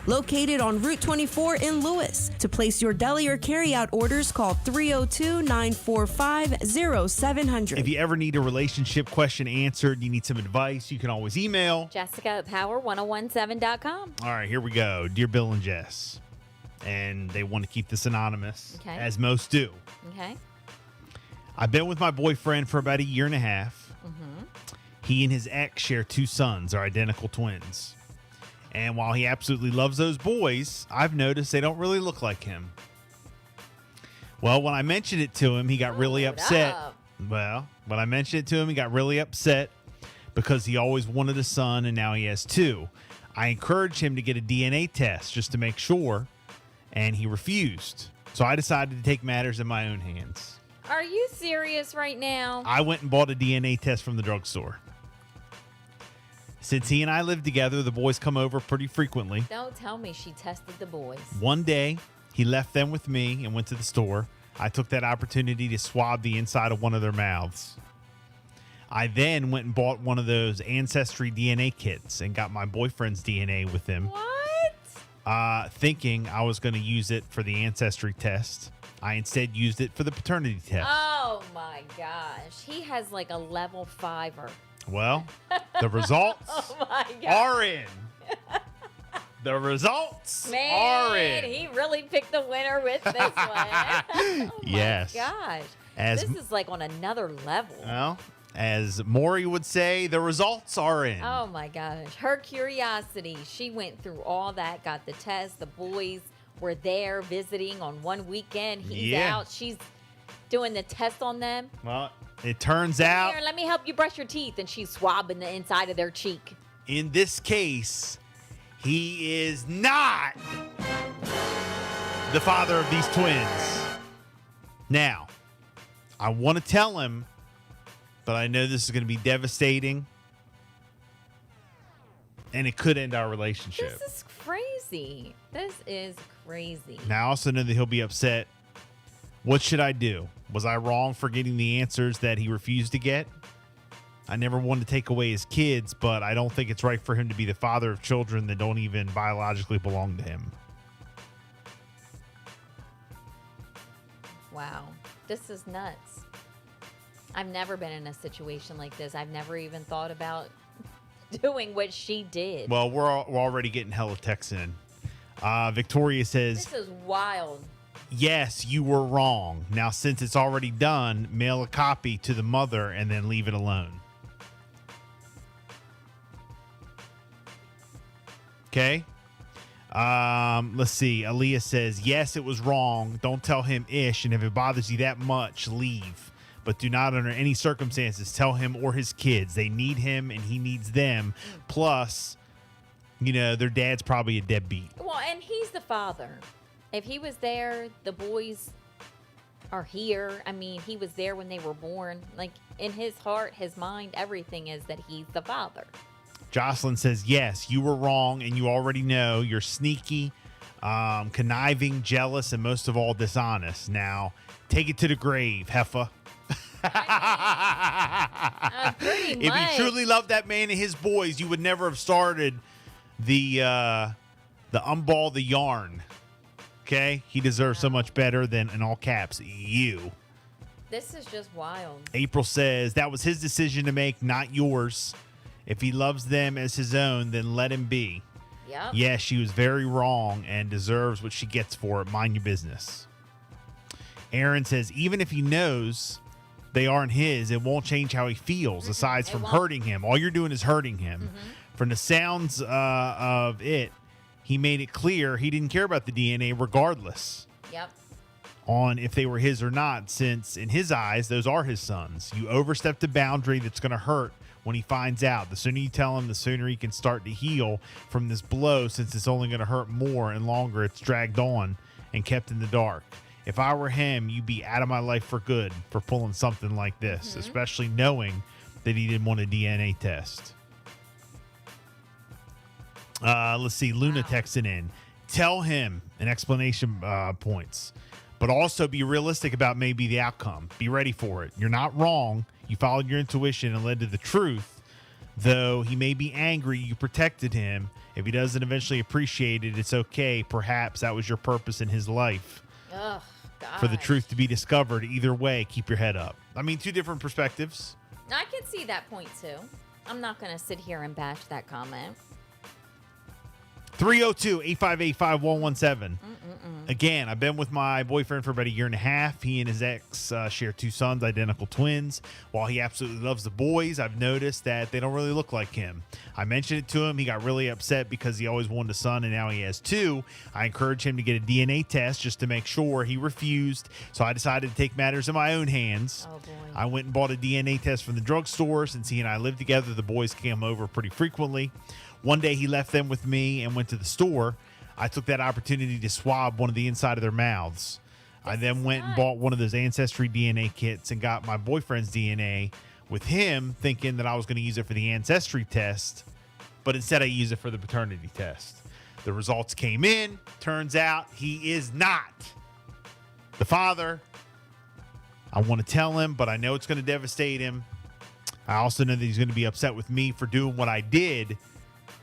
Located on Route 24 in Lewis. To place your deli or carryout orders, call 302-945-0700. If you ever need a relationship question answered, you need some advice, you can always email Jessica at power1017.com. All right, here we go. Dear Bill and Jess. And they want to keep this anonymous, as most do. Okay. I've been with my boyfriend for about a year and a half. Mm-hmm. He and his ex share 2 sons, are identical twins. And while he absolutely loves those boys, I've noticed they don't really look like him. Well, when I mentioned it to him, he got really upset. Well, when I mentioned it to him, he got really upset because he always wanted a son and now he has 2. I encouraged him to get a DNA test just to make sure, and he refused. So I decided to take matters in my own hands. Are you serious right now? I went and bought a DNA test from the drugstore. Since he and I live together, the boys come over pretty frequently. Don't tell me she tested the boys. One day, he left them with me and went to the store. I took that opportunity to swab the inside of one of their mouths. I then went and bought one of those Ancestry DNA kits and got my boyfriend's DNA with him. What? Thinking I was going to use it for the Ancestry test. I instead used it for the paternity test. Oh, my gosh. He has like a level 5er. Well, the results are in. The results are in. He really picked the winner with this one. Oh yes. My gosh. This is like on another level. Well, as Maury would say, the results are in. Oh, my gosh. Her curiosity. She went through all that, got the test. The boys were there visiting on one weekend. He's out. She's doing the test on them. Well, it turns out... Here, let me help you brush your teeth. And she's swabbing the inside of their cheek. In this case, he is not the father of these twins. Now, I want to tell him, but I know this is going to be devastating. And it could end our relationship. This is crazy. This is crazy. Now, I also know that he'll be upset. What should I do? Was I wrong for getting the answers that he refused to get? I never wanted to take away his kids, but I don't think it's right for him to be the father of children that don't even biologically belong to him. Wow. This is nuts. I've never been in a situation like this. I've never even thought about doing what she did. Well, we're already getting hella texts in. Victoria says, this is wild. Yes, you were wrong. Now, since it's already done, mail a copy to the mother and then leave it alone. Okay. Let's see. Aaliyah says, yes, it was wrong. Don't tell him ish. And if it bothers you that much, leave. But do not under any circumstances tell him or his kids. They need him and he needs them. Plus, you know, their dad's probably a deadbeat. Well, and he's the father. If he was there, the boys are here. I mean, he was there when they were born. Like, in his heart, his mind, everything is that he's the father. Jocelyn says, yes, you were wrong, and you already know you're sneaky, conniving, jealous, and most of all, dishonest. Now, take it to the grave, heifer. Pretty much. If you truly loved that man and his boys, you would never have started the unball the yarn. Okay? He deserves so much better than, in all caps, you. This is just wild. April says, that was his decision to make, not yours. If he loves them as his own, then let him be. Yep. Yes, she was very wrong and deserves what she gets for it. Mind your business. Aaron says, even if he knows they aren't his, it won't change how he feels, aside from hurting him. All you're doing is hurting him. From the sounds of it, he made it clear he didn't care about the DNA regardless. Yep. On if they were his or not, since in his eyes, those are his sons. You overstepped a boundary that's going to hurt when he finds out. The sooner you tell him, the sooner he can start to heal from this blow, since it's only going to hurt more and longer it's dragged on and kept in the dark. If I were him, you'd be out of my life for good for pulling something like this, especially knowing that he didn't want a DNA test. Let's see. Luna texting in. Tell him an explanation points, but also be realistic about maybe the outcome. Be ready for it. You're not wrong. You followed your intuition and led to the truth, Though he may be angry you protected him, if he doesn't eventually appreciate it, it's okay. Perhaps that was your purpose in his life. Ugh, God. For the truth to be discovered. Either way, keep your head up. I mean, two different perspectives. I can see that point too. I'm not going to sit here and bash that comment. 302-858-5117. Again, I've been with my boyfriend for about a year and a half. He and his ex share two sons, identical twins. While he absolutely loves the boys, I've noticed that they don't really look like him. I mentioned it to him. He got really upset because he always wanted a son and now he has two. I encouraged him to get a DNA test just to make sure. He refused, so I decided to take matters in my own hands. Oh, boy. I went and bought a DNA test from the drugstore. Since he and I live together, the boys came over pretty frequently. One day he left them with me and went to the store. I took that opportunity to swab one of the inside of their mouths. I then went and bought one of those Ancestry DNA kits and got my boyfriend's DNA with him, thinking that I was going to use it for the Ancestry test, but instead I used it for the paternity test. The results came in. Turns out he is not the father. I want to tell him, but I know it's going to devastate him. I also know that he's going to be upset with me for doing what I did,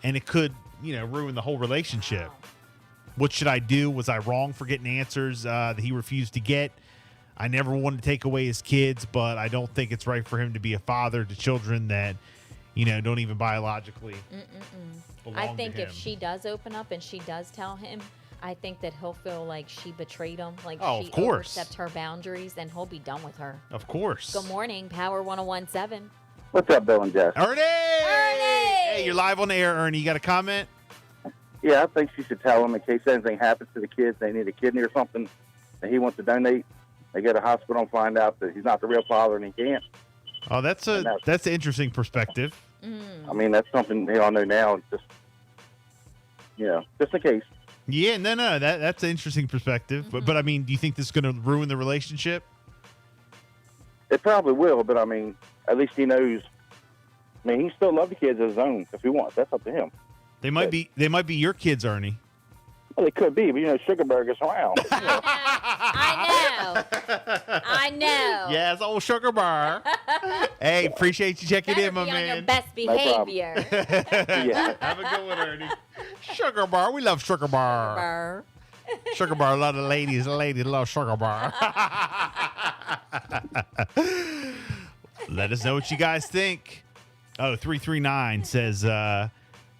and it could, ruin the whole relationship. Wow. What should I do? Was I wrong for getting answers that he refused to get? I never wanted to take away his kids, but I don't think it's right for him to be a father to children that, don't even biologically belong I think to him. if she does open up and she does tell him, I think that he'll feel like she betrayed him, like Oh, she of course. overstepped her boundaries, and he'll be done with her. Of course. Good morning, Power 1017. What's up, Bill and Jess? Ernie! Ernie! Hey, you're live on the air, Ernie. You got a comment? Yeah, I think she should tell him in case anything happens to the kids, they need a kidney or something that he wants to donate. They go to hospital and find out that he's not the real father and he can't. Oh, that's an interesting perspective. I mean, that's something they all know now. Just, just in case. Yeah, no, that's an interesting perspective. But I mean, do you think this is going to ruin the relationship? It probably will, but I mean, at least he knows. I mean, he still loves the kids as his own if he wants. That's up to him. They might be your kids, Ernie. Well, it could be, but Sugarberg is around. I know. Yes, old Sugar Bar. Hey, appreciate you checking Better in, my be on your man. best behavior. Yeah. Have a good one, Ernie. Sugar Bar. We love Sugar Bar. Burr. Sugar Bar. A lot of ladies. Ladies love Sugar Bar. Let us know what you guys think. Oh, 339 says,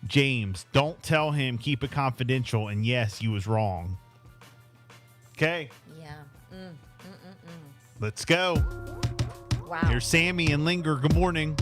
James, don't tell him, keep it confidential, and yes, you was wrong. Okay, Yeah. let's go. Wow. Here's Sammy and Linger. Good morning.